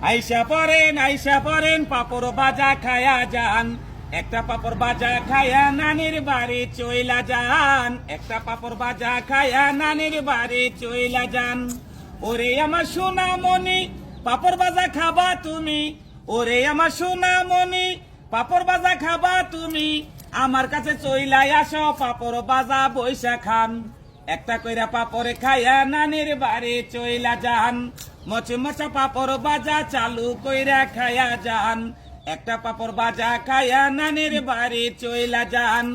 আইসা পরেন পাপড় বাজা খায়া যান, একটা পাপড় বাজা খায়া নানির বাড়ি চইলা যান, একটা পাপড় বাজা খায়া নানির বাড়ি চইলা যান। ওরে আমার সোনামণি পাপড় বাজা খাবা তুমি, ওরে আমার সোনামণি পাপড় বাজা খাবা তুমি, আমার কাছে চইলাই আসো পাপড় বাজা বইসা খান। একটা কইরা পাপড় খায়া নানির বাড়ি চইলা যান, মচমচা পাপড় বাজা চালু কইরা খায়া যান, একটা পাপড় বাজা খায়া নানির বাড়ি চইলা যান।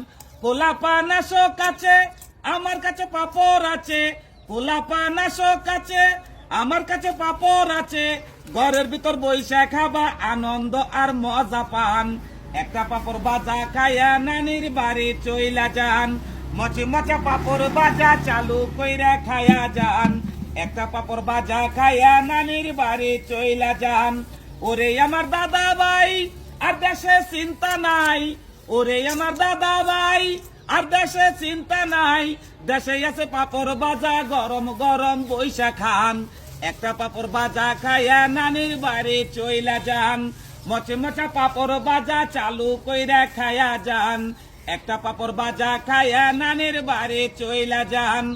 পোলাপান আসো কাছে আমার কাছে পাপড় আছে, পোলাপান আসো কাছে আমার কাছে পাপড় আছে, ঘরের ভিতর বইসা খাবা আনন্দ আর মজা পান। একটা পাপড় বাজা খায়া নানির বাড়ি চইলা যান, মচমচা পাপড় বাজা চালু কইরা খায়া যান, একটা পাপড় বাজা খায়া নানির বাড়ি চইলা যান। ওরে আমার দাদা ভাই আর দেশে চিন্তা নাই, ওরে আমার দাদা ভাই আর দেশে চিন্তা নাই, দেশে আছে পাপড় বাজা গরম গরম বইসা খান। একটা পাপড় বাজা খায়া নানির বাড়ি চইলা যান, মচমচা পাপড় বাজা চালু কইরা খায়া যান, একটা পাপড় বাজা খায়া নানির বাড়ি চইলা যান।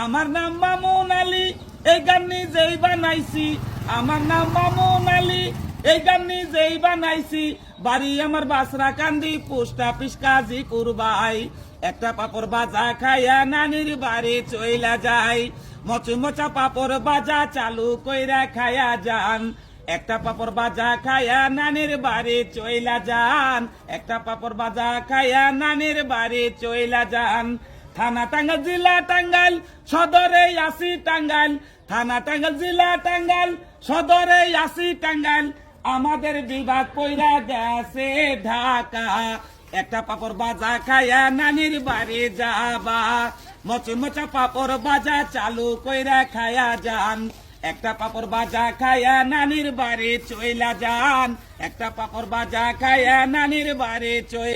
আমার নাম মামুন আলী, এই গান নিজেই বানাইছি, আমার নাম মামুন আলী, এই গান নিজেই বানাইছি, বাড়ি আমার বাসরা কান্দি পোস্ট অফিস কাজী কুরবাই। একটা পাপড় বাজা খায়া নানির বাড়ি চইলা যায়, মচমচা পাপড় বাজা চালু কইরা খায়া যান, একটা পাপড় বাজা খায়া নানির বাড়ি চইলা যান, একটা পাপড় বাজা খায়া নানির বাড়ি চইলা যান। থানা টাঙ্গাইল জেলা টাঙ্গাইল সদরে আসি টাঙ্গাইল, থানা টাঙ্গাইল জেলা টাঙ্গাইল সদরে আসি টাঙ্গাইল, আমাদের বিভাগ কইরা গেছে ঢাকা। একটা পাপড় বাজা খায়া নানির বাড়ি যাবা, মচমচা পাপড় বাজা চালু কইরা খায়া যান, একটা পাপড় বাজা খায়া নানির বাড়ি চইলা যান, একটা পাপড় বাজা খায়া নানির বাড়ি চইলা